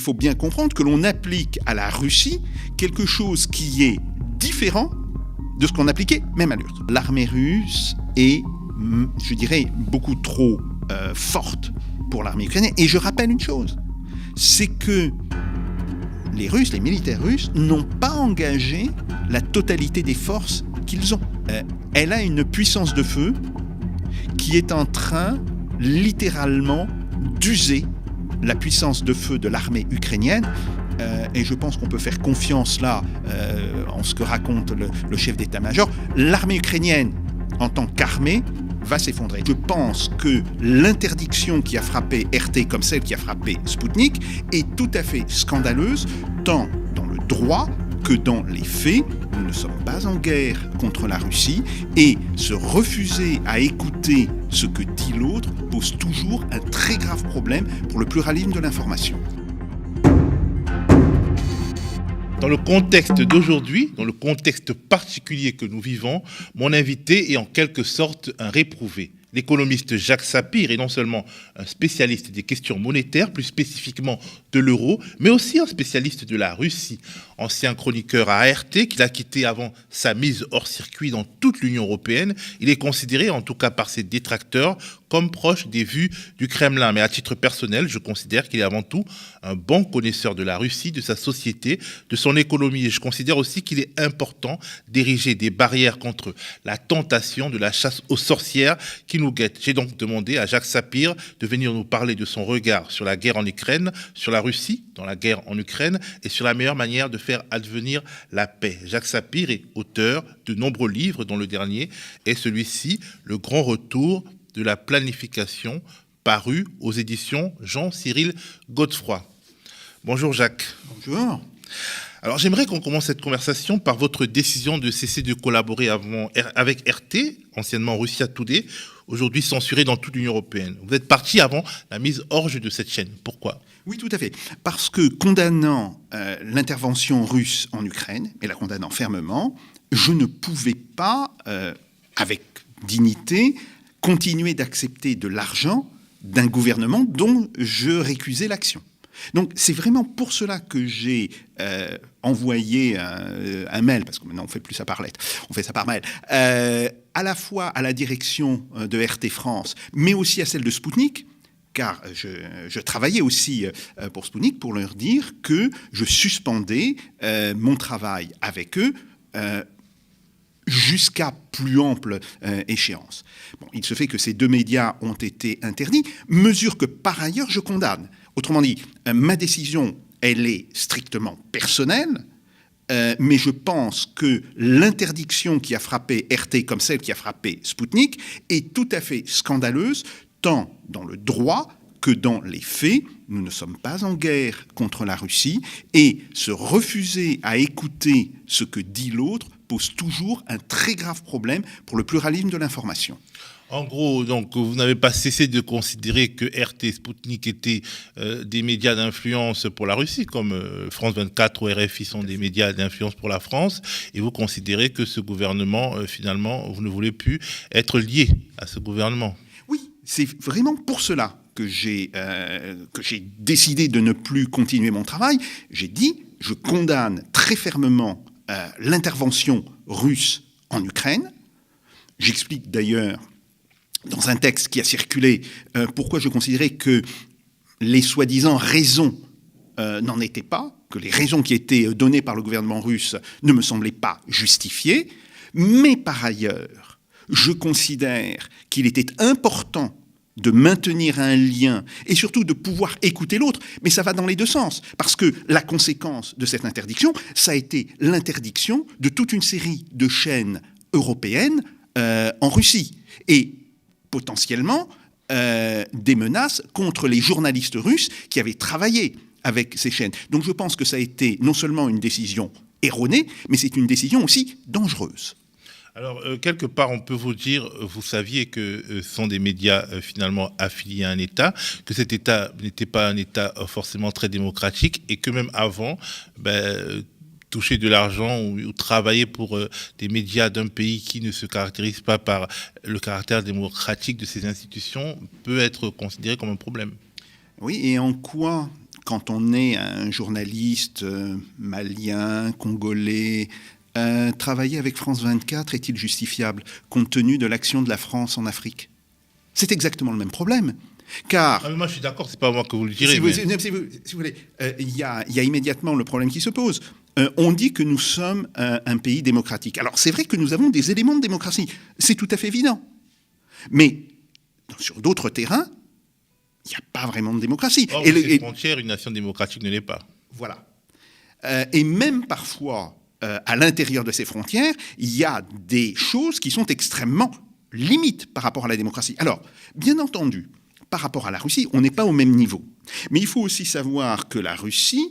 faut bien comprendre que l'on applique à la Russie quelque chose qui est différent de ce qu'on appliquait même à l'URSS. L'armée russe est, je dirais, beaucoup trop forte pour l'armée ukrainienne. Et je rappelle une chose, c'est que les Russes, les militaires russes, n'ont pas engagé la totalité des forces qu'ils ont. Elle a une puissance de feu qui est en train, littéralement, d'user la puissance de feu de l'armée ukrainienne. Et je pense qu'on peut faire confiance là en ce que raconte le chef d'état-major. L'armée ukrainienne, en tant qu'armée, va s'effondrer. Je pense que l'interdiction qui a frappé RT comme celle qui a frappé Sputnik est tout à fait scandaleuse, tant dans le droit que dans les faits. Nous ne sommes pas en guerre contre la Russie et se refuser à écouter ce que dit l'autre pose toujours un très grave problème pour le pluralisme de l'information. Dans le contexte d'aujourd'hui, dans le contexte particulier que nous vivons, mon invité est en quelque sorte un réprouvé. L'économiste Jacques Sapir est non seulement un spécialiste des questions monétaires, plus spécifiquement de l'euro, mais aussi un spécialiste de la Russie. Ancien chroniqueur à ART, qu'il a quitté avant sa mise hors circuit dans toute l'Union européenne, il est considéré, en tout cas par ses détracteurs, comme proche des vues du Kremlin. Mais à titre personnel, je considère qu'il est avant tout un bon connaisseur de la Russie, de sa société, de son économie. Et je considère aussi qu'il est important d'ériger des barrières contre la tentation de la chasse aux sorcières qui nous guette. J'ai donc demandé à Jacques Sapir de venir nous parler de son regard sur la guerre en Ukraine, sur la Russie dans la guerre en Ukraine et sur la meilleure manière de faire advenir la paix. Jacques Sapir est auteur de nombreux livres, dont le dernier est celui-ci, Le Grand Retour de la planification, paru aux éditions Jean-Cyril Godefroy. Bonjour Jacques. Bonjour. Alors j'aimerais qu'on commence cette conversation par votre décision de cesser de collaborer avec RT, anciennement Russia Today, aujourd'hui censurée dans toute l'Union européenne. Vous êtes parti avant la mise hors jeu de cette chaîne. Pourquoi ? Oui, tout à fait. Parce que condamnant l'intervention russe en Ukraine, et la condamnant fermement, je ne pouvais pas, avec dignité, continuer d'accepter de l'argent d'un gouvernement dont je récusais l'action. Donc c'est vraiment pour cela que j'ai envoyé un mail, parce que maintenant on ne fait plus ça par lettre, on fait ça par mail, à la fois à la direction de RT France, mais aussi à celle de Sputnik, car je travaillais aussi pour Sputnik, pour leur dire que je suspendais mon travail avec eux jusqu'à plus ample échéance. Bon, il se fait que ces deux médias ont été interdits, mesure que par ailleurs je condamne. Autrement dit, ma décision, elle est strictement personnelle, mais je pense que l'interdiction qui a frappé RT comme celle qui a frappé Sputnik est tout à fait scandaleuse, tant dans le droit que dans les faits. Nous ne sommes pas en guerre contre la Russie et se refuser à écouter ce que dit l'autre pose toujours un très grave problème pour le pluralisme de l'information. En gros, donc, vous n'avez pas cessé de considérer que RT et Sputnik étaient des médias d'influence pour la Russie, comme France 24 ou RFI sont des médias d'influence pour la France, et vous considérez que ce gouvernement, finalement, vous ne voulez plus être lié à ce gouvernement. Oui, c'est vraiment pour cela que j'ai décidé de ne plus continuer mon travail. J'ai dit, je condamne très fermement l'intervention russe en Ukraine. J'explique d'ailleurs dans un texte qui a circulé pourquoi je considérais que les soi-disant raisons n'en étaient pas, que les raisons qui étaient données par le gouvernement russe ne me semblaient pas justifiées, mais par ailleurs, je considère qu'il était important de maintenir un lien et surtout de pouvoir écouter l'autre. Mais ça va dans les deux sens, parce que la conséquence de cette interdiction, ça a été l'interdiction de toute une série de chaînes européennes en Russie. Et potentiellement, des menaces contre les journalistes russes qui avaient travaillé avec ces chaînes. Donc je pense que ça a été non seulement une décision erronée, mais c'est une décision aussi dangereuse. Alors, quelque part, on peut vous dire, vous saviez que ce sont des médias finalement affiliés à un État, que cet État n'était pas un État forcément très démocratique et que même avant, toucher de l'argent ou travailler pour des médias d'un pays qui ne se caractérise pas par le caractère démocratique de ses institutions peut être considéré comme un problème. Oui, et en quoi quand on est un journaliste malien, congolais, travailler avec France 24 est-il justifiable compte tenu de l'action de la France en Afrique? C'est exactement le même problème. Car, moi je suis d'accord, c'est pas moi que vous le direz. Si vous voulez, il y a immédiatement le problème qui se pose. On dit que nous sommes un pays démocratique. Alors c'est vrai que nous avons des éléments de démocratie, c'est tout à fait évident. Mais sur d'autres terrains, il n'y a pas vraiment de démocratie. Or, les frontières, une nation démocratique ne l'est pas. Voilà. Et même parfois, à l'intérieur de ces frontières, il y a des choses qui sont extrêmement limites par rapport à la démocratie. Alors, bien entendu, par rapport à la Russie, on n'est pas au même niveau. Mais il faut aussi savoir que la Russie,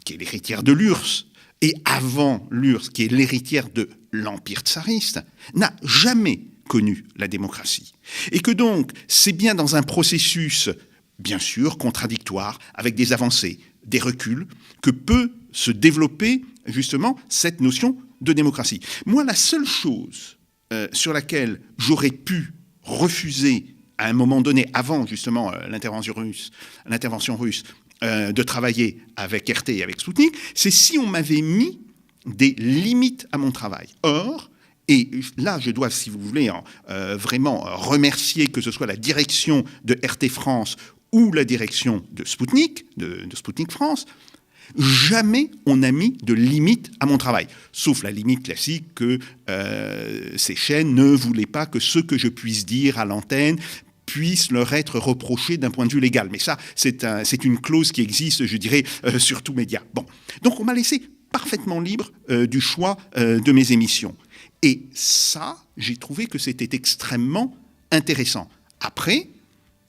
qui est l'héritière de l'URSS, et avant l'URSS, qui est l'héritière de l'Empire tsariste, n'a jamais connu la démocratie. Et que donc, c'est bien dans un processus, bien sûr, contradictoire, avec des avancées, des reculs, que peut se développer, justement, cette notion de démocratie. Moi, la seule chose sur laquelle j'aurais pu refuser à un moment donné, avant justement l'intervention russe, de travailler avec RT et avec Sputnik, c'est si on m'avait mis des limites à mon travail. Or, et là je dois, si vous voulez, vraiment remercier que ce soit la direction de RT France ou la direction de Sputnik, de Sputnik France, jamais on n'a mis de limite à mon travail, sauf la limite classique que ces chaînes ne voulaient pas que ce que je puisse dire à l'antenne puisse leur être reproché d'un point de vue légal. Mais ça, c'est une clause qui existe, je dirais, sur tout média. Bon. Donc on m'a laissé parfaitement libre du choix de mes émissions. Et ça, j'ai trouvé que c'était extrêmement intéressant. Après,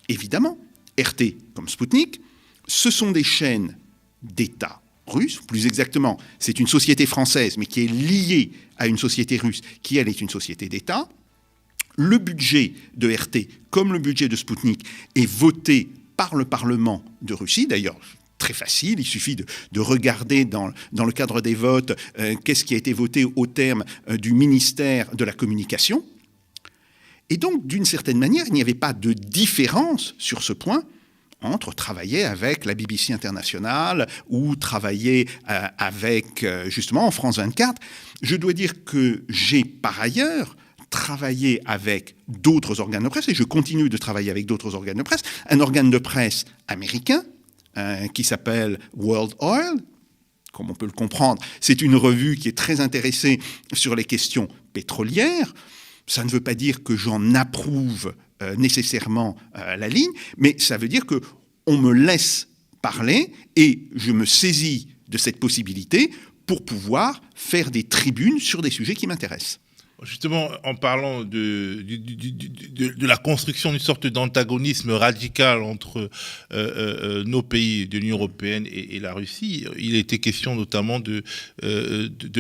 évidemment, RT comme Sputnik, ce sont des chaînes d'État russe, plus exactement, c'est une société française, mais qui est liée à une société russe, qui, elle, est une société d'État. Le budget de RT, comme le budget de Sputnik, est voté par le Parlement de Russie. D'ailleurs, très facile, il suffit de regarder dans le cadre des votes qu'est-ce qui a été voté au terme du ministère de la Communication. Et donc, d'une certaine manière, il n'y avait pas de différence sur ce point entre travailler avec la BBC Internationale ou travailler avec, justement, en France 24. Je dois dire que j'ai, par ailleurs, travaillé avec d'autres organes de presse, et je continue de travailler avec d'autres organes de presse, un organe de presse américain qui s'appelle World Oil, comme on peut le comprendre. C'est une revue qui est très intéressée sur les questions pétrolières. Ça ne veut pas dire que j'en approuve nécessairement la ligne, mais ça veut dire qu'on me laisse parler et je me saisis de cette possibilité pour pouvoir faire des tribunes sur des sujets qui m'intéressent. Justement, en parlant de la construction d'une sorte d'antagonisme radical entre nos pays de l'Union européenne et la Russie, il était question notamment de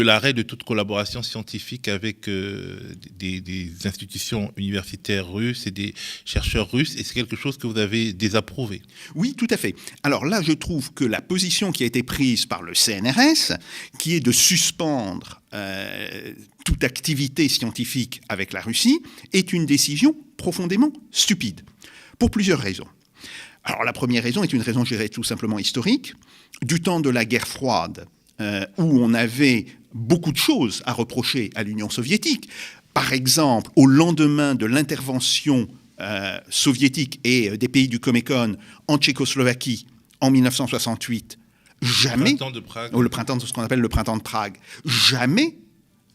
l'arrêt de toute collaboration scientifique avec des institutions universitaires russes et des chercheurs russes, et c'est quelque chose que vous avez désapprouvé. Oui, tout à fait. Alors là, je trouve que la position qui a été prise par le CNRS, qui est de suspendre toute activité scientifique avec la Russie, est une décision profondément stupide, pour plusieurs raisons. Alors la première raison est une raison, je dirais, tout simplement historique. Du temps de la guerre froide, où on avait beaucoup de choses à reprocher à l'Union soviétique, par exemple, au lendemain de l'intervention soviétique et des pays du Comecon en Tchécoslovaquie en 1968, jamais, le printemps de Prague. Le printemps, ce qu'on appelle le printemps de Prague, jamais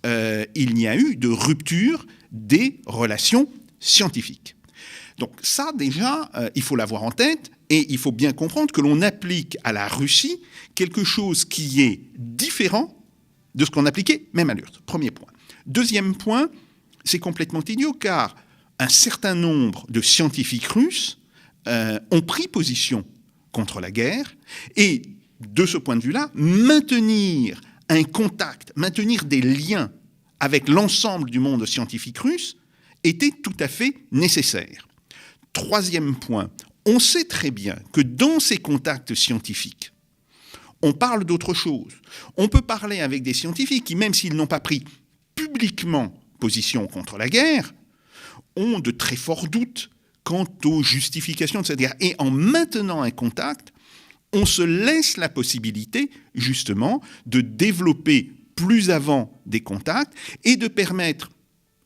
il n'y a eu de rupture des relations scientifiques. Donc ça, déjà, il faut l'avoir en tête, et il faut bien comprendre que l'on applique à la Russie quelque chose qui est différent de ce qu'on appliquait même à l'URSS. Premier point. Deuxième point, c'est complètement idiot, car un certain nombre de scientifiques russes ont pris position contre la guerre, et de ce point de vue-là, maintenir un contact, maintenir des liens avec l'ensemble du monde scientifique russe était tout à fait nécessaire. Troisième point, on sait très bien que dans ces contacts scientifiques, on parle d'autre chose. On peut parler avec des scientifiques qui, même s'ils n'ont pas pris publiquement position contre la guerre, ont de très forts doutes quant aux justifications de cette guerre. Et en maintenant un contact, on se laisse la possibilité, justement, de développer plus avant des contacts et de permettre,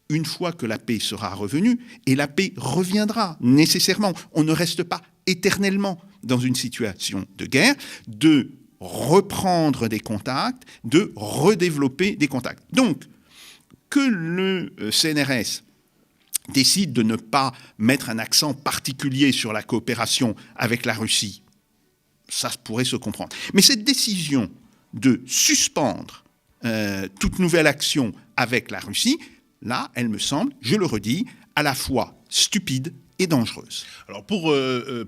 une fois que la paix sera revenue, et la paix reviendra nécessairement, on ne reste pas éternellement dans une situation de guerre, de reprendre des contacts, de redévelopper des contacts. Donc, que le CNRS décide de ne pas mettre un accent particulier sur la coopération avec la Russie, ça pourrait se comprendre. Mais cette décision de suspendre toute nouvelle action avec la Russie, là, elle me semble, je le redis, à la fois stupide et dangereuse. Alors pour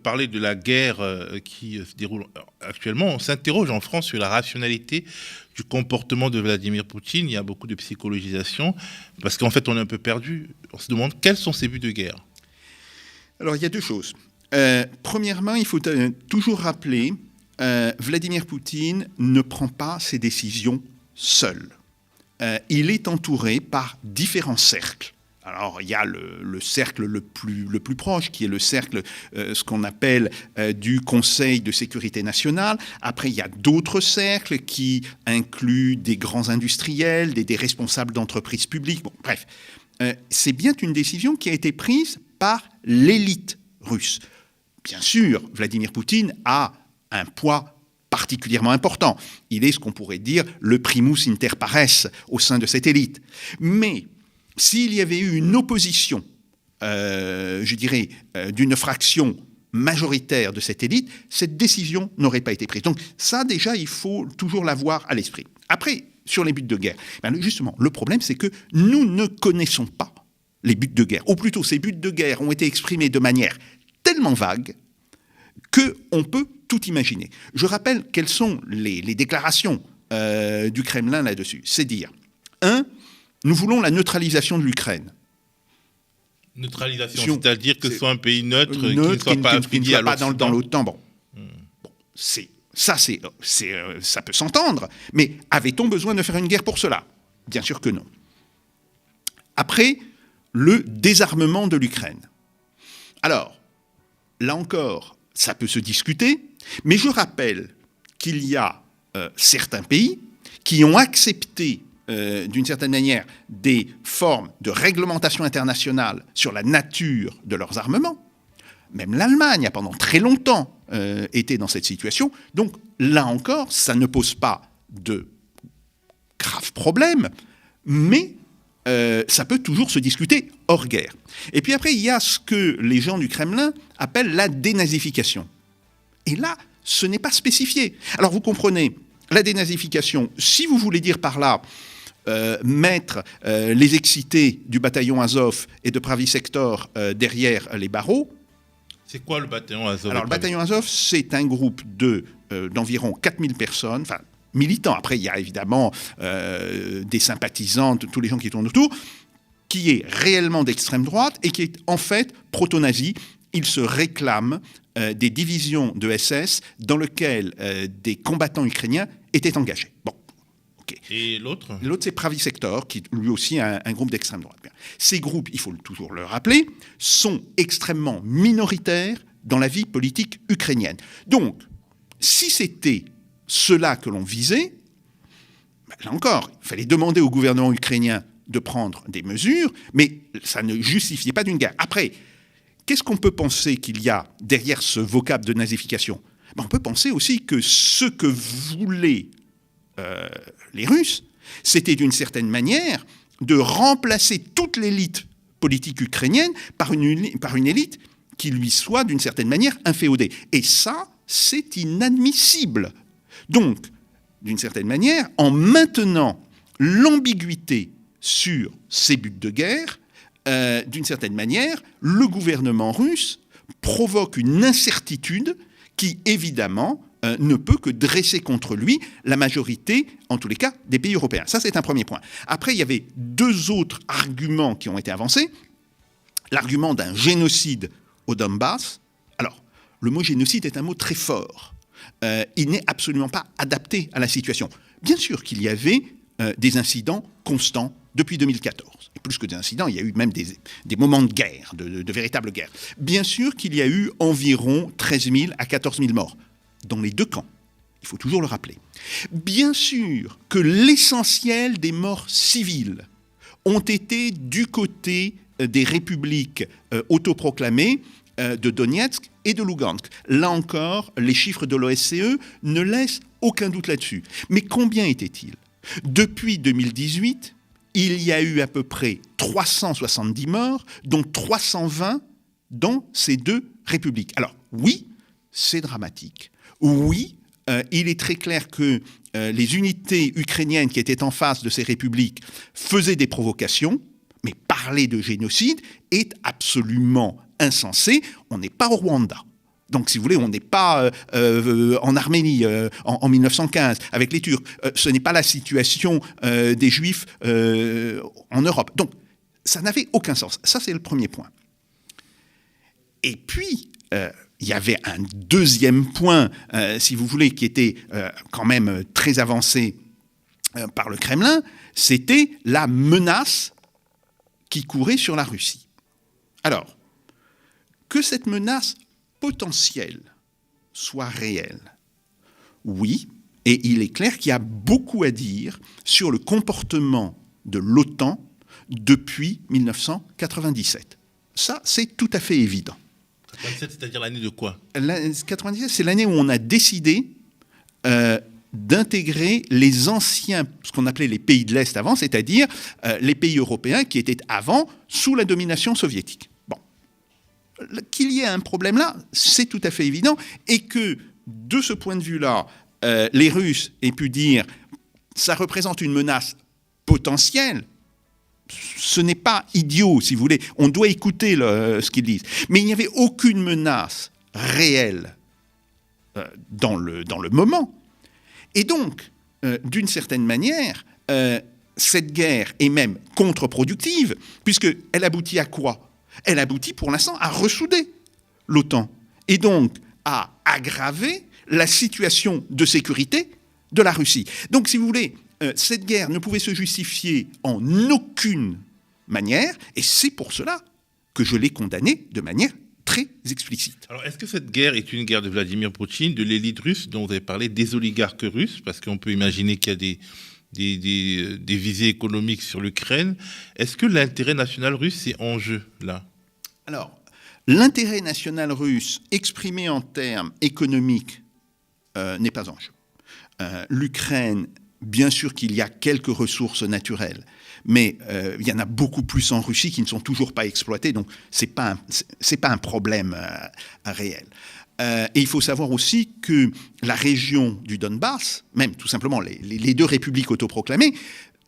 parler de la guerre qui se déroule actuellement, on s'interroge en France sur la rationalité du comportement de Vladimir Poutine. Il y a beaucoup de psychologisation, parce qu'en fait on est un peu perdu. On se demande quels sont ses buts de guerre. Alors il y a deux choses. Premièrement, il faut toujours rappeler, Vladimir Poutine ne prend pas ses décisions seul. Il est entouré par différents cercles. Alors, il y a le cercle le plus proche, qui est le cercle, ce qu'on appelle du Conseil de sécurité nationale. Après, il y a d'autres cercles qui incluent des grands industriels, des responsables d'entreprises publiques. Bon, bref, c'est bien une décision qui a été prise par l'élite russe. Bien sûr, Vladimir Poutine a un poids particulièrement important. Il est ce qu'on pourrait dire le primus inter pares au sein de cette élite. Mais s'il y avait eu une opposition, je dirais, d'une fraction majoritaire de cette élite, cette décision n'aurait pas été prise. Donc ça, déjà, il faut toujours l'avoir à l'esprit. Après, sur les buts de guerre, justement, le problème, c'est que nous ne connaissons pas les buts de guerre. Ou plutôt, ces buts de guerre ont été exprimés de manière tellement vague qu'on peut tout imaginer. Je rappelle quelles sont les déclarations du Kremlin là-dessus. C'est dire, 1, nous voulons la neutralisation de l'Ukraine. Neutralisation, c'est-à-dire que ce soit un pays neutre qui ne soit pas affilié à l'Occident. Dans l'OTAN. Bon, ça peut s'entendre, mais avait-on besoin de faire une guerre pour cela? Bien sûr que non. Après, le désarmement de l'Ukraine. Alors, là encore, ça peut se discuter, mais je rappelle qu'il y a certains pays qui ont accepté d'une certaine manière, des formes de réglementation internationale sur la nature de leurs armements. Même l'Allemagne a pendant très longtemps été dans cette situation. Donc là encore, ça ne pose pas de graves problèmes, mais ça peut toujours se discuter hors guerre. Et puis après, il y a ce que les gens du Kremlin appellent la dénazification. Et là, ce n'est pas spécifié. Alors vous comprenez, la dénazification, si vous voulez dire par là mettre les excités du bataillon Azov et de Pravi Sector derrière les barreaux. C'est quoi le bataillon Azov? Alors le bataillon Azov, c'est un groupe d'environ 4000 personnes, enfin militants. Après, il y a évidemment des sympathisants, tous les gens qui tournent autour, qui est réellement d'extrême droite et qui est en fait proto-nazi. Il se réclame des divisions de SS dans lesquelles des combattants ukrainiens étaient engagés. Bon. Et l'autre? L'autre, c'est Pravi Sector, qui lui aussi a un groupe d'extrême droite. Ces groupes, il faut toujours le rappeler, sont extrêmement minoritaires dans la vie politique ukrainienne. Donc, si c'était cela que l'on visait, là encore, il fallait demander au gouvernement ukrainien de prendre des mesures, mais ça ne justifiait pas d'une guerre. Après, qu'est-ce qu'on peut penser qu'il y a derrière ce vocable de nazification? On peut penser aussi que ce que voulaient les Russes, c'était d'une certaine manière de remplacer toute l'élite politique ukrainienne par une élite qui lui soit d'une certaine manière inféodée. Et ça, c'est inadmissible. Donc, d'une certaine manière, en maintenant l'ambiguïté sur ces buts de guerre, d'une certaine manière, le gouvernement russe provoque une incertitude qui, évidemment, ne peut que dresser contre lui la majorité, en tous les cas, des pays européens. Ça, c'est un premier point. Après, il y avait deux autres arguments qui ont été avancés. L'argument d'un génocide au Donbass. Alors, le mot génocide est un mot très fort. Il n'est absolument pas adapté à la situation. Bien sûr qu'il y avait des incidents constants depuis 2014. Et plus que des incidents, il y a eu même des moments de guerre, de véritables guerres. Bien sûr qu'il y a eu environ 13 000 à 14 000 morts. dans les deux camps. Il faut toujours le rappeler. Bien sûr que l'essentiel des morts civiles ont été du côté des républiques autoproclamées de Donetsk et de Lugansk. Là encore, les chiffres de l'OSCE ne laissent aucun doute là-dessus. Mais combien étaient-ils ? Depuis 2018, il y a eu à peu près 370 morts, dont 320 dans ces deux républiques. Alors oui, c'est dramatique. Oui, il est très clair que les unités ukrainiennes qui étaient en face de ces républiques faisaient des provocations, mais parler de génocide est absolument insensé. On n'est pas au Rwanda. Donc, si vous voulez, on n'est pas en Arménie en 1915 avec les Turcs. Ce n'est pas la situation des Juifs en Europe. Donc, ça n'avait aucun sens. Ça, c'est le premier point. Et puis, il y avait un deuxième point, si vous voulez, qui était quand même très avancé par le Kremlin, c'était la menace qui courait sur la Russie. Alors, que cette menace potentielle soit réelle, oui, et il est clair qu'il y a beaucoup à dire sur le comportement de l'OTAN depuis 1997. Ça, c'est tout à fait évident. 97, c'est-à-dire l'année de quoi ? 97, c'est l'année où on a décidé d'intégrer les anciens, ce qu'on appelait les pays de l'Est avant, c'est-à-dire les pays européens qui étaient avant sous la domination soviétique. Bon. Qu'il y ait un problème là, c'est tout à fait évident, et que de ce point de vue-là, les Russes aient pu dire ça représente une menace potentielle. Ce n'est pas idiot, si vous voulez. On doit écouter ce qu'ils disent. Mais il n'y avait aucune menace réelle dans le moment. Et donc, d'une certaine manière, cette guerre est même contre-productive, puisqu'elle aboutit à quoi ? Elle aboutit pour l'instant à ressouder l'OTAN. Et donc à aggraver la situation de sécurité de la Russie. Donc, si vous voulez, cette guerre ne pouvait se justifier en aucune manière, et c'est pour cela que je l'ai condamnée de manière très explicite. Alors, est-ce que cette guerre est une guerre de Vladimir Poutine, de l'élite russe dont vous avez parlé, des oligarques russes, parce qu'on peut imaginer qu'il y a des visées économiques sur l'Ukraine. Est-ce que l'intérêt national russe est en jeu, là ? Alors, l'intérêt national russe exprimé en termes économiques n'est pas en jeu. L'Ukraine, bien sûr qu'il y a quelques ressources naturelles, mais il y en a beaucoup plus en Russie qui ne sont toujours pas exploitées, donc c'est pas un problème réel. Et il faut savoir aussi que la région du Donbass, même tout simplement les deux républiques autoproclamées,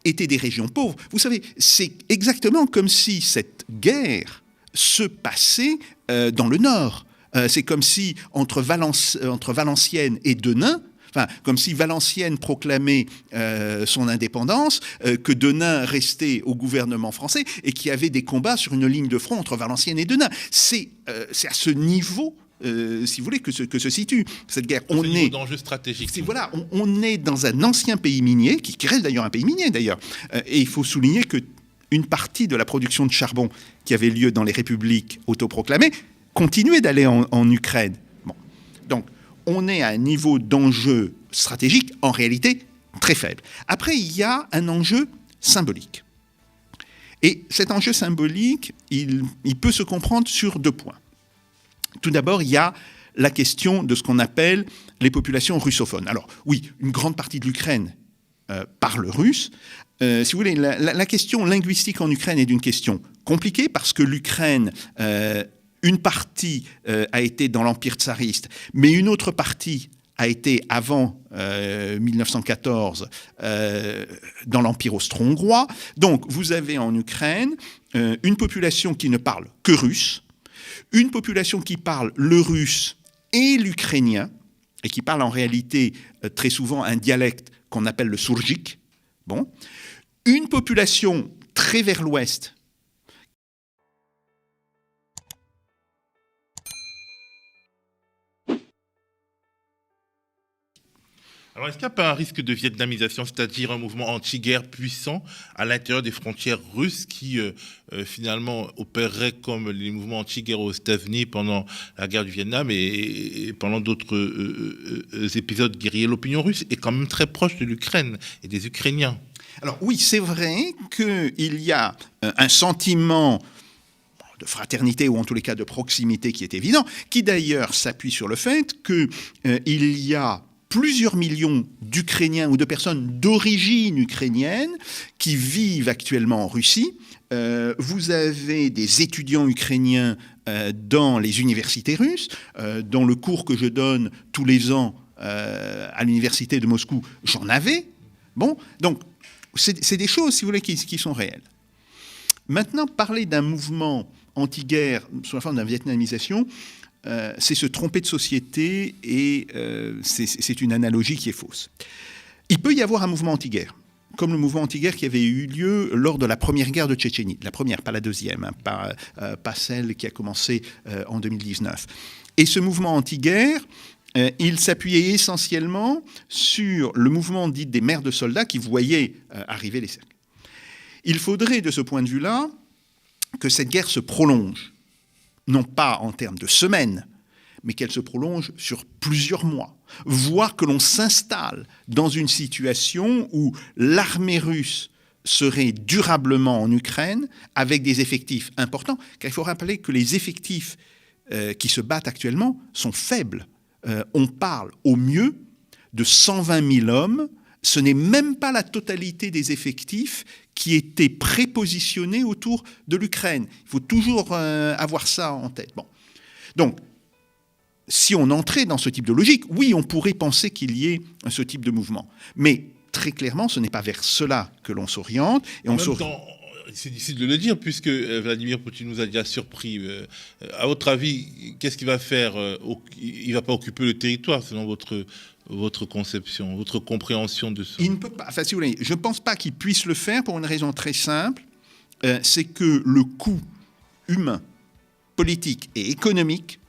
étaient des régions pauvres. Vous savez, c'est exactement comme si cette guerre se passait dans le nord. C'est comme si entre Valenciennes et Denain, enfin, comme si Valenciennes proclamait son indépendance, que Denain restait au gouvernement français et qu'il y avait des combats sur une ligne de front entre Valenciennes et Denain. C'est à ce niveau, si vous voulez, que se situe cette guerre. On est d'enjeu stratégique. Voilà, on est dans un ancien pays minier, qui reste d'ailleurs un pays minier d'ailleurs. Et il faut souligner que une partie de la production de charbon qui avait lieu dans les républiques autoproclamées continuait d'aller en Ukraine. Bon. Donc, on est à un niveau d'enjeu stratégique, en réalité, très faible. Après, il y a un enjeu symbolique. Et cet enjeu symbolique, il peut se comprendre sur deux points. Tout d'abord, il y a la question de ce qu'on appelle les populations russophones. Alors, oui, une grande partie de l'Ukraine parle russe. Si vous voulez, la question linguistique en Ukraine est une question compliquée parce que l'Ukraine... une partie a été dans l'Empire tsariste, mais une autre partie a été avant 1914 dans l'Empire austro-hongrois. Donc vous avez en Ukraine une population qui ne parle que russe, une population qui parle le russe et l'ukrainien, et qui parle en réalité très souvent un dialecte qu'on appelle le sourgik. Bon. Une population très vers l'ouest, Alors, est-ce qu'il n'y a pas un risque de vietnamisation, c'est-à-dire un mouvement anti-guerre puissant à l'intérieur des frontières russes qui, finalement, opérerait comme les mouvements anti-guerre aux États-Unis pendant la guerre du Vietnam et pendant d'autres épisodes guerriers? L'opinion russe est quand même très proche de l'Ukraine et des Ukrainiens. Alors oui, c'est vrai qu'il y a un sentiment de fraternité ou en tous les cas de proximité qui est évident, qui d'ailleurs s'appuie sur le fait qu'il y a plusieurs millions d'Ukrainiens ou de personnes d'origine ukrainienne qui vivent actuellement en Russie. Vous avez des étudiants ukrainiens dans les universités russes. Dans le cours que je donne tous les ans à l'université de Moscou, j'en avais. Bon, donc c'est des choses, si vous voulez, qui sont réelles. Maintenant, parler d'un mouvement anti-guerre sous la forme d'une vietnamisation, c'est se tromper de société et c'est une analogie qui est fausse. Il peut y avoir un mouvement anti-guerre, comme le mouvement anti-guerre qui avait eu lieu lors de la première guerre de Tchétchénie. La première, pas la deuxième, hein, pas celle qui a commencé en 2019. Et ce mouvement anti-guerre, il s'appuyait essentiellement sur le mouvement dit des mères de soldats qui voyaient arriver les cercles. Il faudrait, de ce point de vue-là, que cette guerre se prolonge, non pas en termes de semaines, mais qu'elle se prolonge sur plusieurs mois, voire que l'on s'installe dans une situation où l'armée russe serait durablement en Ukraine avec des effectifs importants, car il faut rappeler que les effectifs qui se battent actuellement sont faibles. On parle au mieux de 120 000 hommes. Ce n'est même pas la totalité des effectifs qui étaient prépositionnés autour de l'Ukraine. Il faut toujours avoir ça en tête. Bon. Donc, si on entrait dans ce type de logique, oui, on pourrait penser qu'il y ait ce type de mouvement. Mais très clairement, ce n'est pas vers cela que l'on s'oriente. Et en même temps, c'est difficile de le dire, puisque Vladimir Poutine nous a déjà surpris. À votre avis, qu'est-ce qu'il va faire? Il ne va pas occuper le territoire, selon votre conception, votre compréhension de ça? Il ne peut pas. Enfin, si vous voulez, je ne pense pas qu'il puisse le faire pour une raison très simple. C'est que le coût humain, politique et économique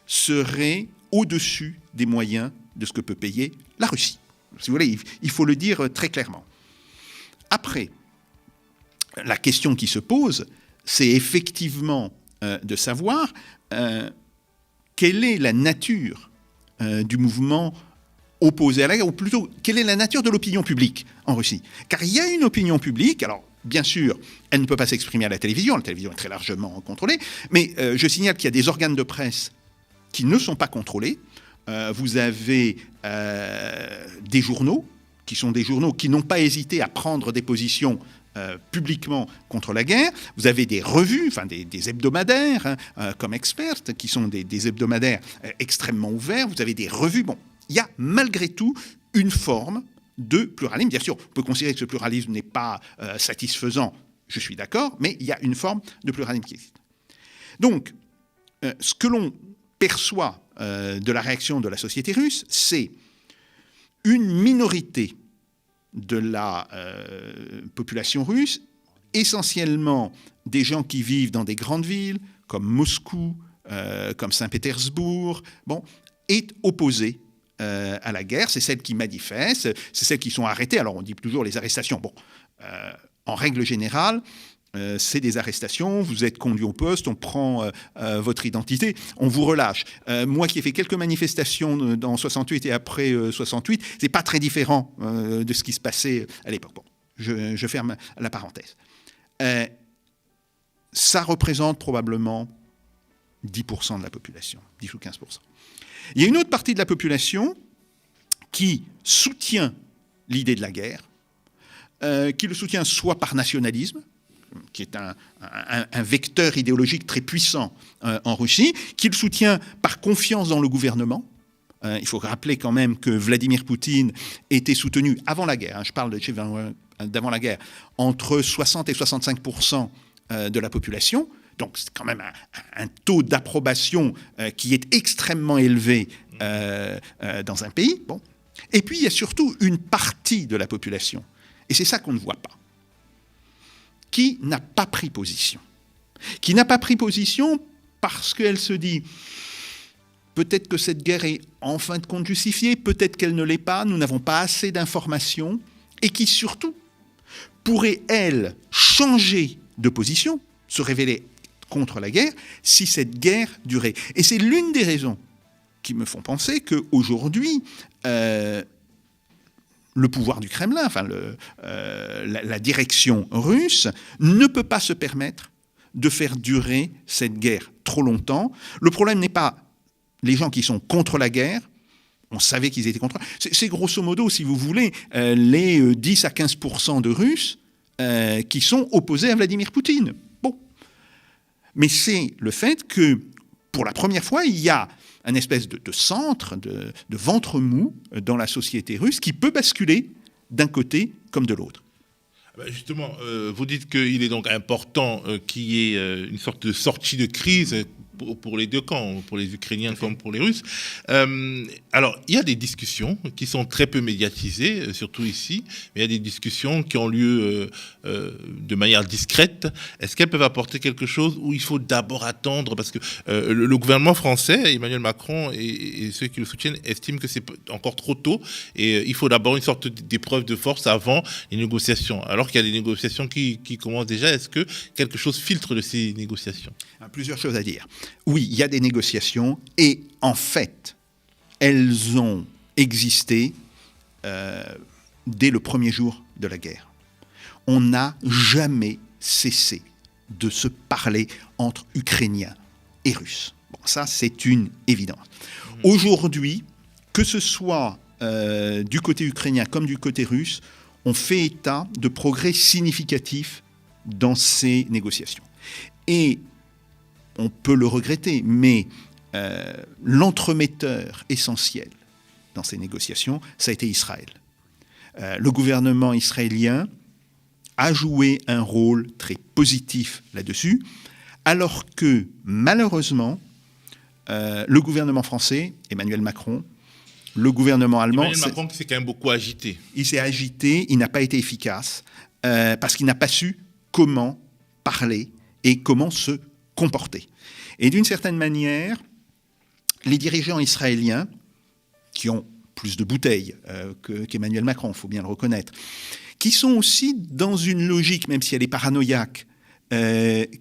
serait au-dessus des moyens de ce que peut payer la Russie. Si vous voulez, il faut le dire très clairement. Après, la question qui se pose, c'est effectivement de savoir quelle est la nature du mouvement opposé à la guerre, ou plutôt, quelle est la nature de l'opinion publique en Russie. Car il y a une opinion publique, alors bien sûr, elle ne peut pas s'exprimer à la télévision est très largement contrôlée, mais je signale qu'il y a des organes de presse qui ne sont pas contrôlés. Vous avez des journaux, qui sont des journaux qui n'ont pas hésité à prendre des positions publiquement contre la guerre. Vous avez des revues, enfin des hebdomadaires, comme Expert, qui sont des hebdomadaires extrêmement ouverts. Vous avez des revues. Bon, il y a malgré tout une forme de pluralisme. Bien sûr, on peut considérer que ce pluralisme n'est pas satisfaisant, je suis d'accord, mais il y a une forme de pluralisme qui existe. Donc, ce que l'on perçoit de la réaction de la société russe, c'est une minorité de la population russe, essentiellement des gens qui vivent dans des grandes villes, comme Moscou, comme Saint-Pétersbourg, bon, est opposée à la guerre. C'est celles qui manifestent, c'est celles qui sont arrêtées. Alors on dit toujours les arrestations. Bon, en règle générale, c'est des arrestations, vous êtes conduit au poste, on prend votre identité, on vous relâche. Moi qui ai fait quelques manifestations dans 68 et après 68, c'est pas très différent de ce qui se passait à l'époque. Bon, je ferme la parenthèse. Ça représente probablement 10% de la population, 10 ou 15%. Il y a une autre partie de la population qui soutient l'idée de la guerre, qui le soutient soit par nationalisme, qui est un vecteur idéologique très puissant en Russie, qui le soutient par confiance dans le gouvernement. Il faut rappeler quand même que Vladimir Poutine était soutenu avant la guerre, je parle d'avant la guerre, entre 60 et 65% de la population. Donc c'est quand même un taux d'approbation qui est extrêmement élevé dans un pays. Bon. Et puis il y a surtout une partie de la population, et c'est ça qu'on ne voit pas, qui n'a pas pris position. Qui n'a pas pris position parce qu'elle se dit Peut-être que cette guerre est en fin de compte justifiée, peut-être qu'elle ne l'est pas, nous n'avons pas assez d'informations, et qui surtout pourrait, elle, changer de position, se révéler contre la guerre, si cette guerre durait. Et c'est l'une des raisons qui me font penser qu'aujourd'hui, le pouvoir du Kremlin, enfin la direction russe, ne peut pas se permettre de faire durer cette guerre trop longtemps. Le problème n'est pas les gens qui sont contre la guerre. On savait qu'ils étaient contre. C'est grosso modo, si vous voulez, les 10 à 15% de Russes qui sont opposés à Vladimir Poutine. Bon. Mais c'est le fait que, pour la première fois, il y a un espèce de centre, de ventre mou dans la société russe qui peut basculer d'un côté comme de l'autre. Justement, vous dites qu'il est donc important qu'il y ait une sorte de sortie de crise pour les deux camps, pour les Ukrainiens comme pour les Russes. Alors, il y a des discussions qui sont très peu médiatisées, surtout ici, mais il y a des discussions qui ont lieu de manière discrète. Est-ce qu'elles peuvent apporter quelque chose où il faut d'abord attendre? Parce que le gouvernement français, Emmanuel Macron et ceux qui le soutiennent estiment que c'est encore trop tôt et il faut d'abord une sorte d'épreuve de force avant les négociations. Alors qu'il y a des négociations qui commencent déjà, est-ce que quelque chose filtre de ces négociations? Plusieurs choses à dire. Oui, il y a des négociations et en fait, elles ont existé dès le premier jour de la guerre. On n'a jamais cessé de se parler entre Ukrainiens et Russes. Bon, ça, c'est une évidence. Aujourd'hui, que ce soit du côté ukrainien comme du côté russe, on fait état de progrès significatifs dans ces négociations. Et on peut le regretter, mais l'entremetteur essentiel dans ces négociations, ça a été Israël. Le gouvernement israélien a joué un rôle très positif là-dessus, alors que, malheureusement, le gouvernement français, Emmanuel Macron, le gouvernement allemand... Emmanuel Macron qui s'est quand même beaucoup agité. Il s'est agité, il n'a pas été efficace, parce qu'il n'a pas su comment parler et comment se comporter. Et d'une certaine manière, les dirigeants israéliens, qui ont plus de bouteilles qu'Emmanuel Macron, il faut bien le reconnaître, qui sont aussi dans une logique, même si elle est paranoïaque,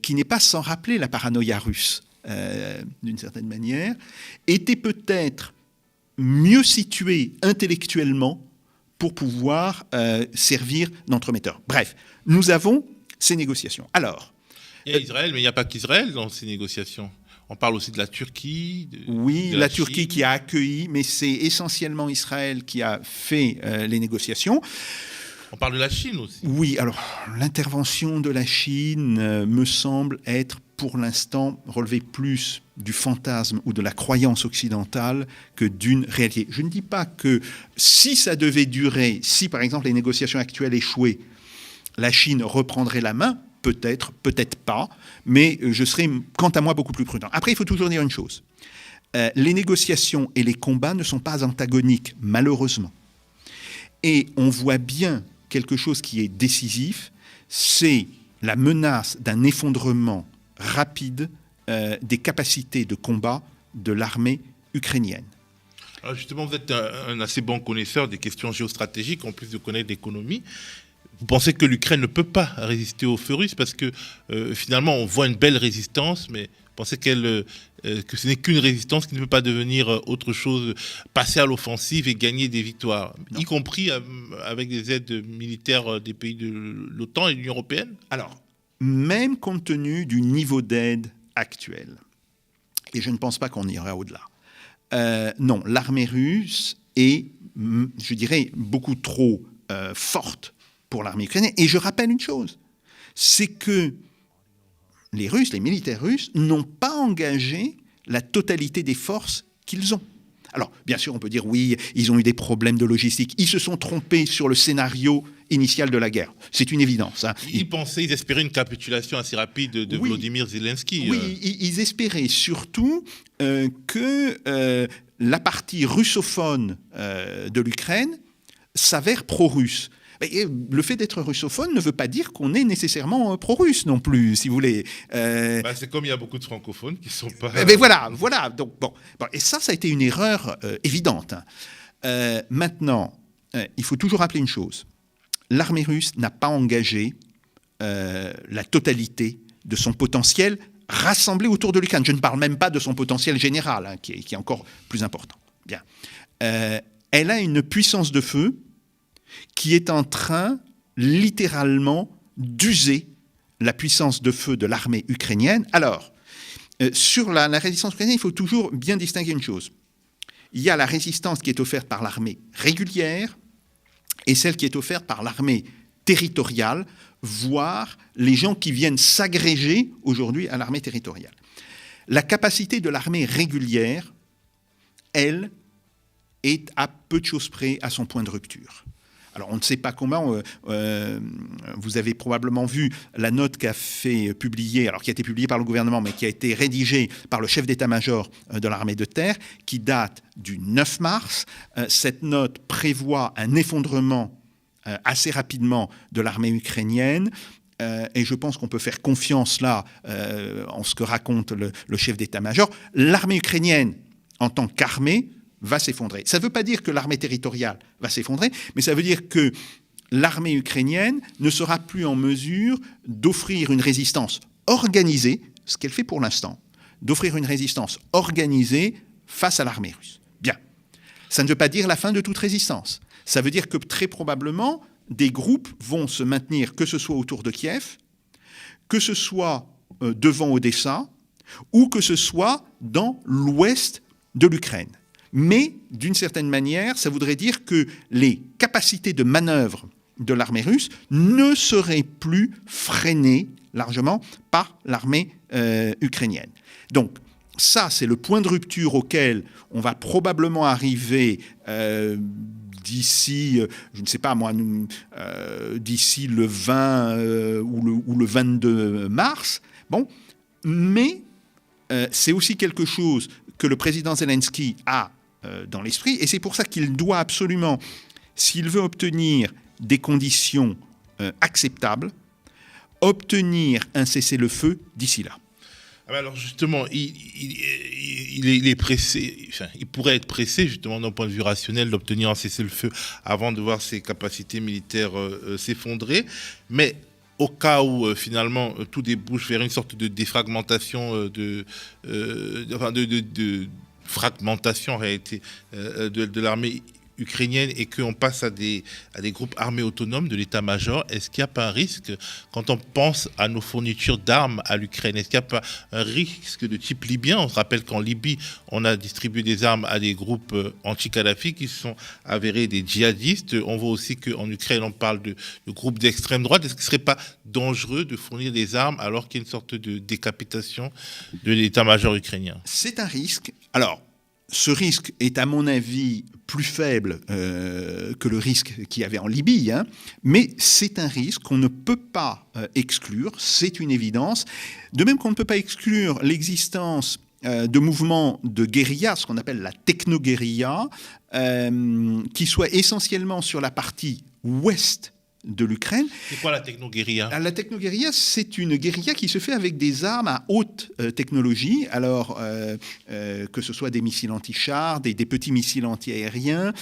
qui n'est pas sans rappeler la paranoïa russe, d'une certaine manière, étaient peut-être mieux situés intellectuellement pour pouvoir servir d'entremetteur. Bref, nous avons ces négociations. Alors, il y a Israël, mais il n'y a pas qu'Israël dans ces négociations. On parle aussi de la Turquie. Oui, la Turquie qui a accueilli, mais c'est essentiellement Israël qui a fait les négociations. On parle de la Chine aussi. Oui, alors l'intervention de la Chine me semble être pour l'instant relever plus du fantasme ou de la croyance occidentale que d'une réalité. Je ne dis pas que si ça devait durer, si par exemple les négociations actuelles échouaient, la Chine reprendrait la main. Peut-être, peut-être pas, mais je serai, quant à moi, beaucoup plus prudent. Après, il faut toujours dire une chose. Les négociations et les combats ne sont pas antagoniques, malheureusement. Et on voit bien quelque chose qui est décisif, c'est la menace d'un effondrement rapide des capacités de combat de l'armée ukrainienne. Alors justement, vous êtes un assez bon connaisseur des questions géostratégiques, en plus de connaître l'économie. Vous pensez que l'Ukraine ne peut pas résister au feu russe parce que finalement on voit une belle résistance, mais vous pensez que ce n'est qu'une résistance qui ne peut pas devenir autre chose, passer à l'offensive et gagner des victoires, y compris avec des aides militaires des pays de l'OTAN et de l'Union européenne? Alors, même compte tenu du niveau d'aide actuel, et je ne pense pas qu'on ira au-delà, non, l'armée russe est, je dirais, beaucoup trop forte pour l'armée ukrainienne. Et je rappelle une chose, c'est que les Russes, les militaires russes, n'ont pas engagé la totalité des forces qu'ils ont. Alors, bien sûr, on peut dire, oui, ils ont eu des problèmes de logistique. Ils se sont trompés sur le scénario initial de la guerre. C'est une évidence. Hein. Ils espéraient une capitulation assez rapide de Volodymyr Zelensky. Oui, ils espéraient surtout que la partie russophone de l'Ukraine s'avère pro-russe. Et le fait d'être russophone ne veut pas dire qu'on est nécessairement pro-russe non plus, si vous voulez. C'est comme il y a beaucoup de francophones qui ne sont pas... Mais voilà. Donc, bon. Et ça a été une erreur évidente. Maintenant, il faut toujours rappeler une chose. L'armée russe n'a pas engagé la totalité de son potentiel rassemblé autour de l'Ukraine. Je ne parle même pas de son potentiel général, hein, qui est encore plus important. Bien. Elle a une puissance de feu qui est en train, littéralement, d'user la puissance de feu de l'armée ukrainienne. Alors, sur la résistance ukrainienne, il faut toujours bien distinguer une chose. Il y a la résistance qui est offerte par l'armée régulière et celle qui est offerte par l'armée territoriale, voire les gens qui viennent s'agréger aujourd'hui à l'armée territoriale. La capacité de l'armée régulière, elle, est à peu de choses près à son point de rupture. Alors, on ne sait pas comment. Vous avez probablement vu la note qui a été publiée par le gouvernement, mais qui a été rédigée par le chef d'état-major de l'armée de terre, qui date du 9 mars. Cette note prévoit un effondrement assez rapidement de l'armée ukrainienne. Et je pense qu'on peut faire confiance là en ce que raconte le chef d'état-major. L'armée ukrainienne, en tant qu'armée, va s'effondrer. Ça ne veut pas dire que l'armée territoriale va s'effondrer, mais ça veut dire que l'armée ukrainienne ne sera plus en mesure d'offrir une résistance organisée, ce qu'elle fait pour l'instant, d'offrir une résistance organisée face à l'armée russe. Bien. Ça ne veut pas dire la fin de toute résistance. Ça veut dire que très probablement, des groupes vont se maintenir, que ce soit autour de Kiev, que ce soit devant Odessa, ou que ce soit dans l'ouest de l'Ukraine. Mais, d'une certaine manière, ça voudrait dire que les capacités de manœuvre de l'armée russe ne seraient plus freinées largement par l'armée ukrainienne. Donc, ça, c'est le point de rupture auquel on va probablement arriver d'ici, je ne sais pas moi, d'ici le 20 ou le 22 mars. Bon, mais c'est aussi quelque chose que le président Zelensky a dans l'esprit, et c'est pour ça qu'il doit absolument, s'il veut obtenir des conditions acceptables, obtenir un cessez-le-feu d'ici là. Alors justement, il est pressé, enfin, il pourrait être pressé justement d'un point de vue rationnel d'obtenir un cessez-le-feu avant de voir ses capacités militaires s'effondrer, mais au cas où finalement tout débouche vers une sorte de défragmentation, de fragmentation en réalité de l'armée ukrainienne et qu'on passe à des groupes armés autonomes de l'état-major, est-ce qu'il n'y a pas un risque, quand on pense à nos fournitures d'armes à l'Ukraine, est-ce qu'il n'y a pas un risque de type libyen? On se rappelle qu'en Libye, on a distribué des armes à des groupes anti-Kadhafi qui se sont avérés des djihadistes. On voit aussi qu'en Ukraine, on parle de groupes d'extrême droite. Est-ce qu'il ne serait pas dangereux de fournir des armes alors qu'il y a une sorte de décapitation de l'état-major ukrainien? C'est un risque. Alors, ce risque est, à mon avis, plus faible que le risque qu'il y avait en Libye, hein, mais c'est un risque qu'on ne peut pas exclure, c'est une évidence. De même qu'on ne peut pas exclure l'existence de mouvements de guérilla, ce qu'on appelle la techno-guérilla, qui soient essentiellement sur la partie ouest de l'Ukraine. C'est quoi la techno-guérilla? La techno-guérilla, c'est une guérilla qui se fait avec des armes à haute technologie, alors que ce soit des missiles anti-chars, des petits missiles anti-aériens,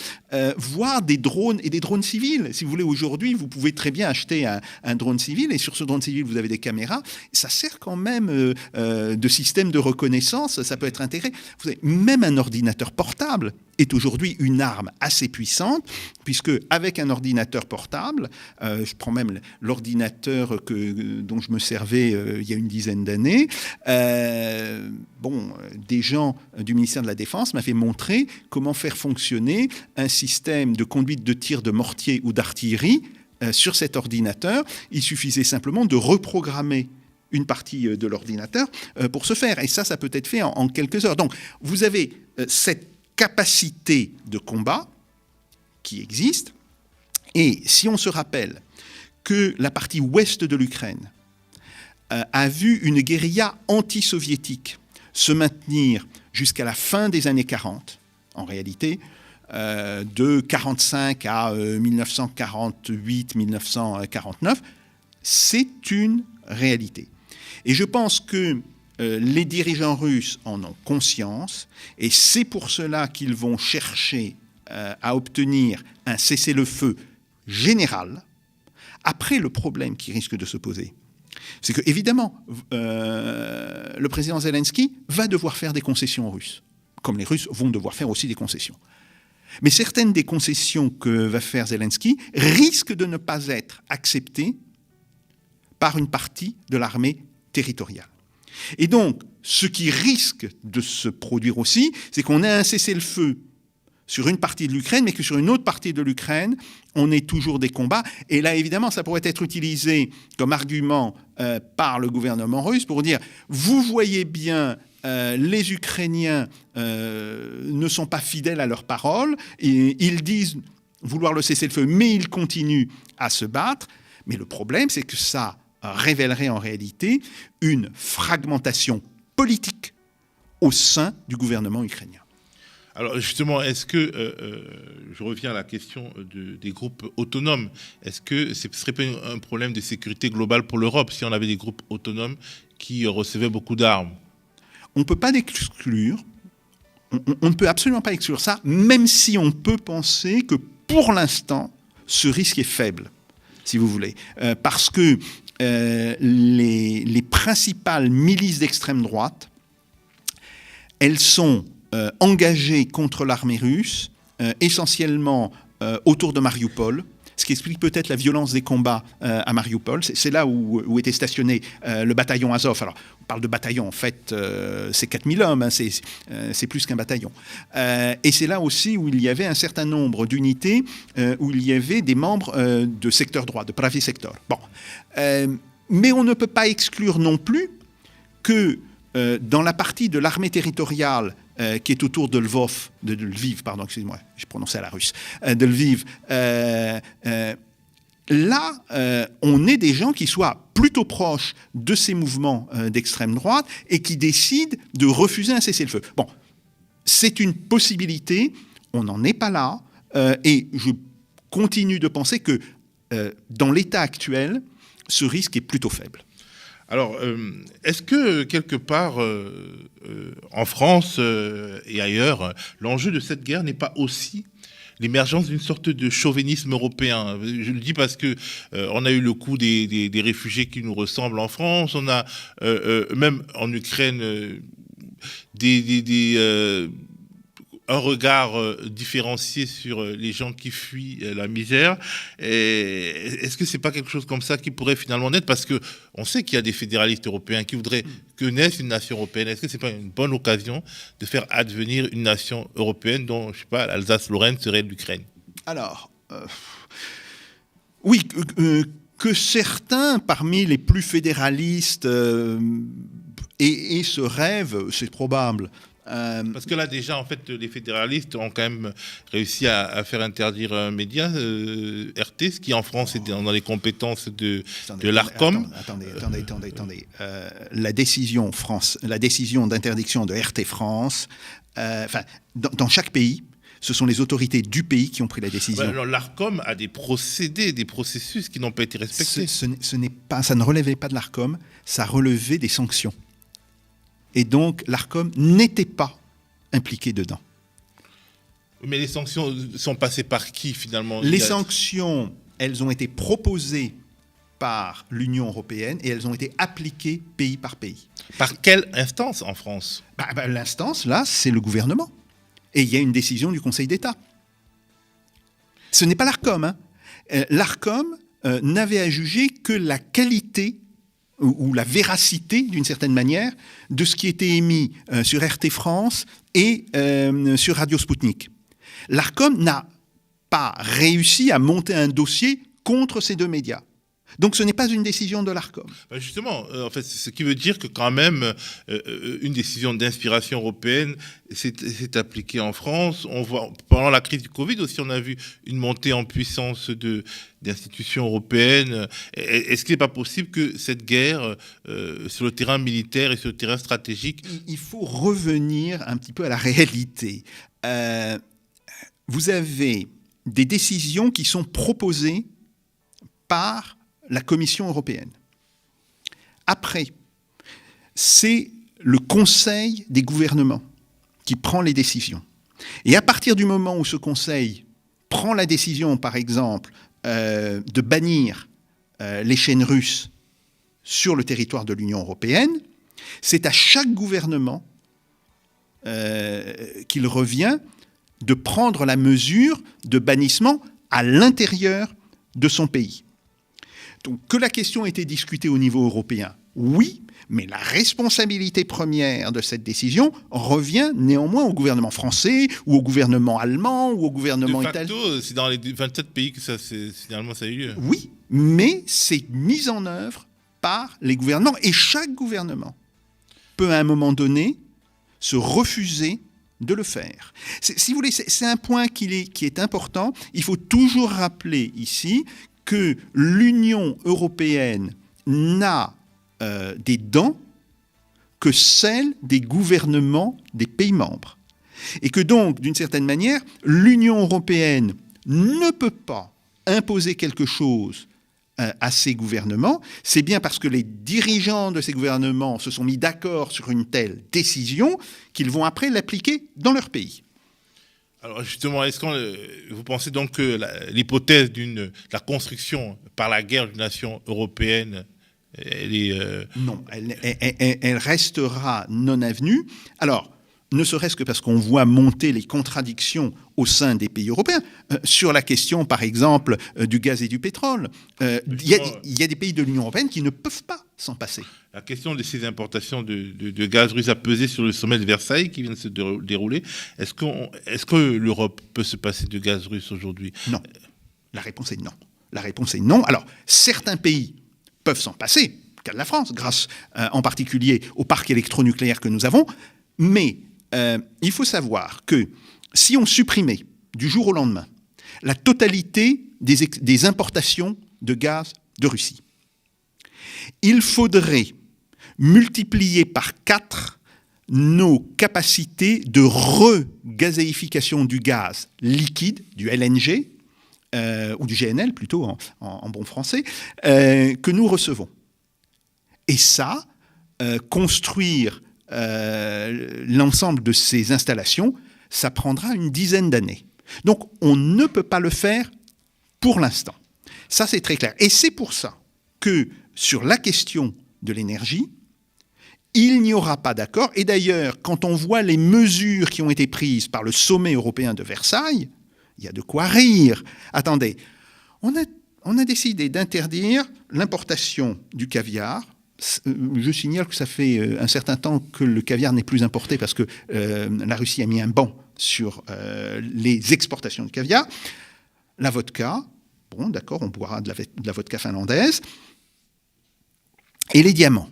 voire des drones et des drones civils. Si vous voulez, aujourd'hui, vous pouvez très bien acheter un drone civil, et sur ce drone civil, vous avez des caméras. Ça sert quand même de système de reconnaissance, ça peut être intégré. Vous avez même un ordinateur portable est aujourd'hui une arme assez puissante, puisque avec un ordinateur portable, je prends même l'ordinateur dont je me servais il y a une dizaine d'années, des gens du ministère de la Défense m'avaient montré comment faire fonctionner un système de conduite de tir de mortier ou d'artillerie sur cet ordinateur. Il suffisait simplement de reprogrammer une partie de l'ordinateur pour ce faire. Et ça peut être fait en quelques heures. Donc, vous avez cette capacité de combat qui existe. Et si on se rappelle que la partie ouest de l'Ukraine a vu une guérilla anti-soviétique se maintenir jusqu'à la fin des années 40, en réalité, de 1945 à 1948-1949, c'est une réalité. Et je pense que les dirigeants russes en ont conscience, et c'est pour cela qu'ils vont chercher à obtenir un cessez-le-feu général. Après, le problème qui risque de se poser, c'est que, évidemment, le président Zelensky va devoir faire des concessions aux Russes, comme les Russes vont devoir faire aussi des concessions. Mais certaines des concessions que va faire Zelensky risquent de ne pas être acceptées par une partie de l'armée territoriale. Et donc, ce qui risque de se produire aussi, c'est qu'on ait un cessez-le-feu sur une partie de l'Ukraine, mais que sur une autre partie de l'Ukraine, on ait toujours des combats. Et là, évidemment, ça pourrait être utilisé comme argument par le gouvernement russe pour dire « Vous voyez bien, les Ukrainiens ne sont pas fidèles à leurs paroles, et ils disent vouloir le cessez-le-feu, mais ils continuent à se battre. » Mais le problème, c'est que ça révélerait en réalité une fragmentation politique au sein du gouvernement ukrainien. Alors justement, est-ce que, je reviens à la question des groupes autonomes, est-ce que ce ne serait pas un problème de sécurité globale pour l'Europe si on avait des groupes autonomes qui recevaient beaucoup d'armes ? On ne peut pas l'exclure, on ne peut absolument pas exclure ça, même si on peut penser que pour l'instant, ce risque est faible, si vous voulez, parce que les principales milices d'extrême droite, elles sont engagées contre l'armée russe, essentiellement autour de Mariupol, ce qui explique peut-être la violence des combats à Mariupol. C'est là où était stationné le bataillon Azov. Alors, on parle de bataillon, en fait, c'est 4000 hommes, hein, c'est plus qu'un bataillon. Et c'est là aussi où il y avait un certain nombre d'unités, où il y avait des membres de secteur droit, de Pravi Sector. Bon. Mais on ne peut pas exclure non plus que dans la partie de l'armée territoriale qui est autour de Lviv, pardon, excusez-moi, je prononçais à la russe, de Lviv, là, on est des gens qui soient plutôt proches de ces mouvements d'extrême droite et qui décident de refuser un cessez-le-feu. Bon, c'est une possibilité, on n'en est pas là, et je continue de penser que dans l'état actuel, ce risque est plutôt faible. Alors, est-ce que quelque part, en France et ailleurs, l'enjeu de cette guerre n'est pas aussi l'émergence d'une sorte de chauvinisme européen? Je le dis parce que on a eu le coup des réfugiés qui nous ressemblent en France, on a même en Ukraine un regard différencié sur les gens qui fuient la misère. Est-ce que c'est pas quelque chose comme ça qui pourrait finalement naître? Parce que on sait qu'il y a des fédéralistes européens qui voudraient que naisse une nation européenne. Est-ce que c'est pas une bonne occasion de faire advenir une nation européenne dont, je sais pas, l'Alsace-Lorraine serait l'Ukraine? Alors, oui, que certains parmi les plus fédéralistes aient ce rêve, c'est probable. Parce que là, déjà, en fait, les fédéralistes ont quand même réussi à faire interdire un média, RT, ce qui en France est dans les compétences de l'ARCOM. Attendez. La décision d'interdiction de RT France, dans chaque pays, ce sont les autorités du pays qui ont pris la décision. Alors, l'ARCOM a des procédés, des processus qui n'ont pas été respectés. Ça ne relevait pas de l'ARCOM, ça relevait des sanctions. Et donc, l'ARCOM n'était pas impliqué dedans. Mais les sanctions sont passées par qui, finalement? Les sanctions, elles ont été proposées par l'Union européenne et elles ont été appliquées pays par pays. Par quelle instance en France? L'instance, là, c'est le gouvernement. Et il y a une décision du Conseil d'État. Ce n'est pas l'ARCOM. Hein. L'ARCOM n'avait à juger que la qualité ou la véracité, d'une certaine manière, de ce qui était émis sur RT France et sur Radio Sputnik. L'ARCOM n'a pas réussi à monter un dossier contre ces deux médias. Donc ce n'est pas une décision de l'ARCOM. Justement, en fait, ce qui veut dire que quand même, une décision d'inspiration européenne s'est appliquée en France. On voit, pendant la crise du Covid aussi, on a vu une montée en puissance d'institutions européennes. Est-ce qu'il n'est pas possible que cette guerre, sur le terrain militaire et sur le terrain stratégique... Il faut revenir un petit peu à la réalité. vous avez des décisions qui sont proposées par la Commission européenne. Après, c'est le Conseil des gouvernements qui prend les décisions. Et à partir du moment où ce Conseil prend la décision, par exemple, de bannir les chaînes russes sur le territoire de l'Union européenne, c'est à chaque gouvernement qu'il revient de prendre la mesure de bannissement à l'intérieur de son pays. Donc, que la question ait été discutée au niveau européen, oui, mais la responsabilité première de cette décision revient néanmoins au gouvernement français, ou au gouvernement allemand, ou au gouvernement italien. De facto, c'est dans les 27 pays que finalement ça a eu lieu. Oui, mais c'est mis en œuvre par les gouvernements, et chaque gouvernement peut à un moment donné se refuser de le faire. Si vous voulez, c'est un point qui est important. Il faut toujours rappeler ici que l'Union européenne n'a des dents que celles des gouvernements des pays membres. Et que donc, d'une certaine manière, l'Union européenne ne peut pas imposer quelque chose à ces gouvernements. C'est bien parce que les dirigeants de ces gouvernements se sont mis d'accord sur une telle décision qu'ils vont après l'appliquer dans leur pays. Alors justement, est-ce que vous pensez donc que l'hypothèse de la construction par la guerre d'une nation européenne, elle est... Non, elle restera non avenue. Alors, ne serait-ce que parce qu'on voit monter les contradictions au sein des pays européens. Sur la question, par exemple, du gaz et du pétrole, il y a des pays de l'Union européenne qui ne peuvent pas s'en passer. La question de ces importations de gaz russe a pesé sur le sommet de Versailles qui vient de se dérouler. Est-ce que l'Europe peut se passer de gaz russe aujourd'hui ? Non. La réponse est non. La réponse est non. Alors, certains pays peuvent s'en passer, le cas de la France, grâce en particulier au parc électronucléaire que nous avons, mais il faut savoir que si on supprimait du jour au lendemain la totalité des importations de gaz de Russie, il faudrait multiplier par 4 nos capacités de regazéification du gaz liquide, du LNG, ou du GNL plutôt en bon français, que nous recevons. Et ça, construire l'ensemble de ces installations, ça prendra une dizaine d'années. Donc, on ne peut pas le faire pour l'instant. Ça, c'est très clair. Et c'est pour ça que, sur la question de l'énergie, il n'y aura pas d'accord. Et d'ailleurs, quand on voit les mesures qui ont été prises par le sommet européen de Versailles, il y a de quoi rire. Attendez, on a décidé d'interdire l'importation du caviar. Je signale que ça fait un certain temps que le caviar n'est plus importé parce que la Russie a mis un ban sur les exportations de caviar. La vodka, bon d'accord, on boira de la vodka finlandaise. Et les diamants.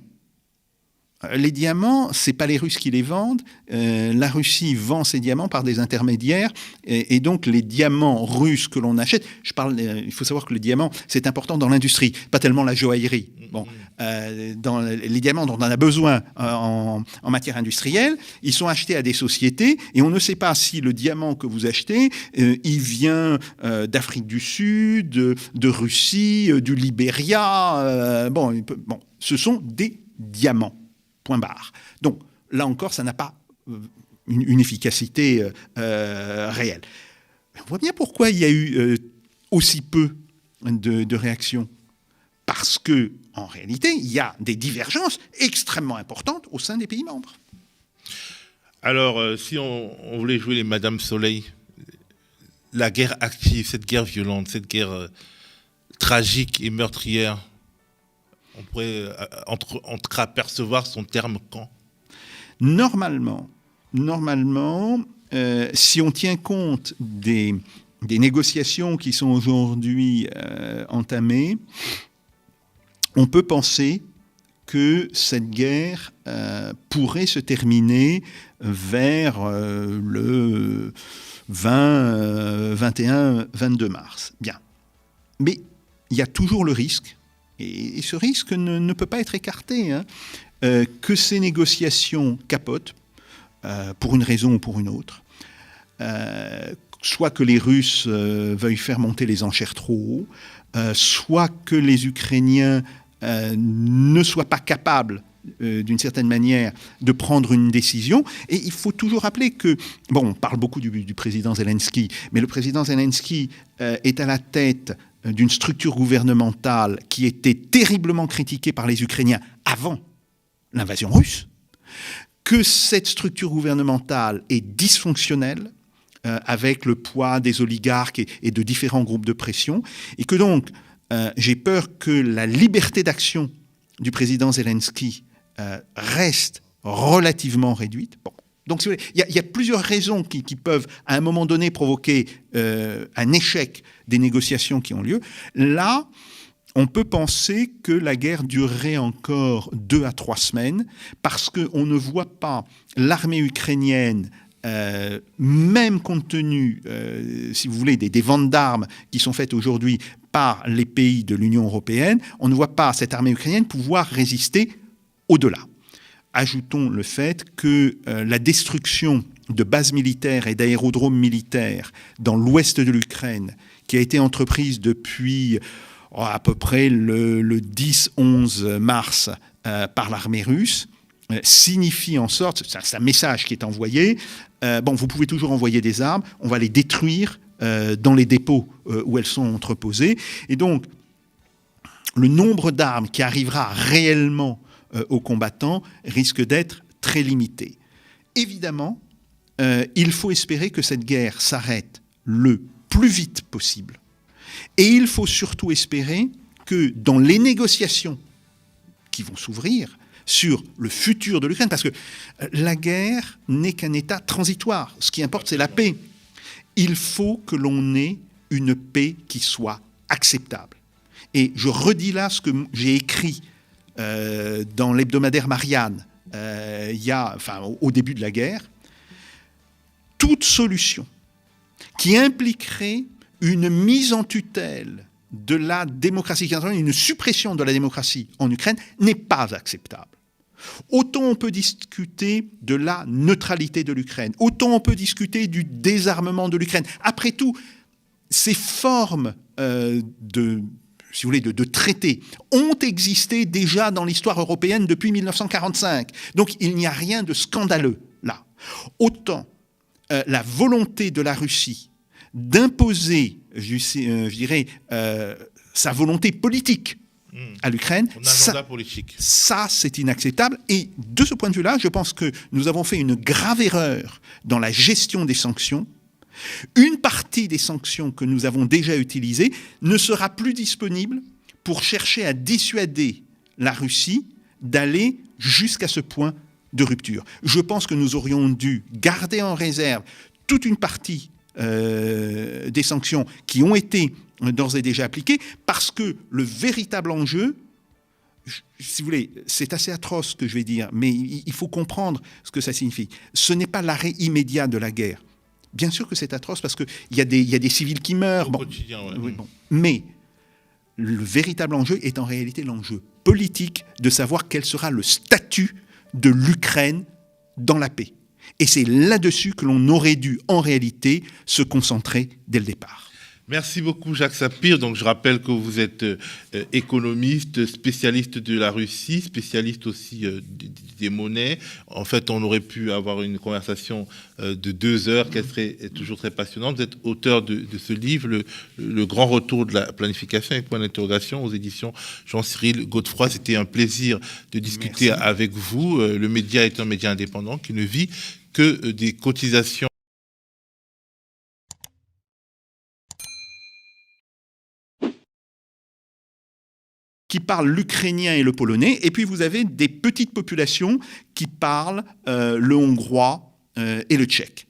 Les diamants, ce n'est pas les Russes qui les vendent. La Russie vend ses diamants par des intermédiaires. Et donc, les diamants russes que l'on achète... il faut savoir que le diamant, c'est important dans l'industrie, pas tellement la joaillerie. Bon, dans les diamants dont on a besoin en matière industrielle, ils sont achetés à des sociétés. Et on ne sait pas si le diamant que vous achetez, il vient d'Afrique du Sud, de Russie, du Libéria. Ce sont des diamants. Point barre. Donc, là encore, ça n'a pas une efficacité réelle. On voit bien pourquoi il y a eu aussi peu de réactions. Parce que, en réalité, il y a des divergences extrêmement importantes au sein des pays membres. Alors, si on voulait jouer les Madame Soleil, la guerre active, cette guerre violente, cette guerre tragique et meurtrière, on pourrait entreapercevoir son terme quand ? Normalement, si on tient compte des négociations qui sont aujourd'hui entamées, on peut penser que cette guerre pourrait se terminer vers le 20, 21, 22 mars. Bien. Mais il y a toujours le risque, et ce risque ne peut pas être écarté, que ces négociations capotent, pour une raison ou pour une autre, soit que les Russes veuillent faire monter les enchères trop haut, soit que les Ukrainiens ne soient pas capables, d'une certaine manière, de prendre une décision. Et il faut toujours rappeler que, bon, on parle beaucoup du président Zelensky, mais le président Zelensky est à la tête d'une structure gouvernementale qui était terriblement critiquée par les Ukrainiens avant l'invasion russe, que cette structure gouvernementale est dysfonctionnelle, avec le poids des oligarques et de différents groupes de pression, et que donc j'ai peur que la liberté d'action du président Zelensky reste relativement réduite. Bon. Donc il y a plusieurs raisons qui peuvent à un moment donné provoquer un échec des négociations qui ont lieu. Là, on peut penser que la guerre durerait encore 2 à 3 semaines parce qu'on ne voit pas l'armée ukrainienne, même compte tenu, si vous voulez, des ventes d'armes qui sont faites aujourd'hui par les pays de l'Union européenne, on ne voit pas cette armée ukrainienne pouvoir résister au-delà. Ajoutons le fait que la destruction de bases militaires et d'aérodromes militaires dans l'ouest de l'Ukraine, qui a été entreprise depuis à peu près le 10-11 mars par l'armée russe, signifie en sorte, c'est un message qui est envoyé, vous pouvez toujours envoyer des armes, on va les détruire dans les dépôts où elles sont entreposées. Et donc, le nombre d'armes qui arrivera réellement aux combattants risque d'être très limité. Évidemment, il faut espérer que cette guerre s'arrête le plus vite possible. Et il faut surtout espérer que dans les négociations qui vont s'ouvrir sur le futur de l'Ukraine, parce que la guerre n'est qu'un état transitoire. Ce qui importe, c'est la paix. Il faut que l'on ait une paix qui soit acceptable. Et je redis là ce que j'ai écrit dans l'hebdomadaire Marianne, au début de la guerre. Toute solution qui impliquerait une mise en tutelle de la démocratie, une suppression de la démocratie en Ukraine n'est pas acceptable. Autant on peut discuter de la neutralité de l'Ukraine, autant on peut discuter du désarmement de l'Ukraine. Après tout, ces formes de traités ont existé déjà dans l'histoire européenne depuis 1945. Donc il n'y a rien de scandaleux là. Autant la volonté de la Russie d'imposer, je dirais, sa volonté politique à l'Ukraine, ça c'est inacceptable. Et de ce point de vue-là, je pense que nous avons fait une grave erreur dans la gestion des sanctions. Une partie des sanctions que nous avons déjà utilisées ne sera plus disponible pour chercher à dissuader la Russie d'aller jusqu'à ce point de rupture. Je pense que nous aurions dû garder en réserve toute une partie des sanctions qui ont été d'ores et déjà appliquées, parce que le véritable enjeu, si vous voulez, c'est assez atroce ce que je vais dire, mais il faut comprendre ce que ça signifie. Ce n'est pas l'arrêt immédiat de la guerre. Bien sûr que c'est atroce parce qu'il y a des civils qui meurent. Bon, quotidien, ouais. Oui, bon. Mais le véritable enjeu est en réalité l'enjeu politique de savoir quel sera le statut de l'Ukraine dans la paix. Et c'est là-dessus que l'on aurait dû, en réalité, se concentrer dès le départ. Merci beaucoup, Jacques Sapir. Donc, je rappelle que vous êtes économiste, spécialiste de la Russie, spécialiste aussi des monnaies. En fait, on aurait pu avoir une conversation de 2 heures qui serait toujours très passionnante. Vous êtes auteur de ce livre, le grand retour de la planification avec point d'interrogation aux éditions Jean-Cyril Godefroy. C'était un plaisir de discuter avec vous. Le média est un média indépendant qui ne vit que des cotisations. Qui parlent l'ukrainien et le polonais, et puis vous avez des petites populations qui parlent le hongrois et le tchèque.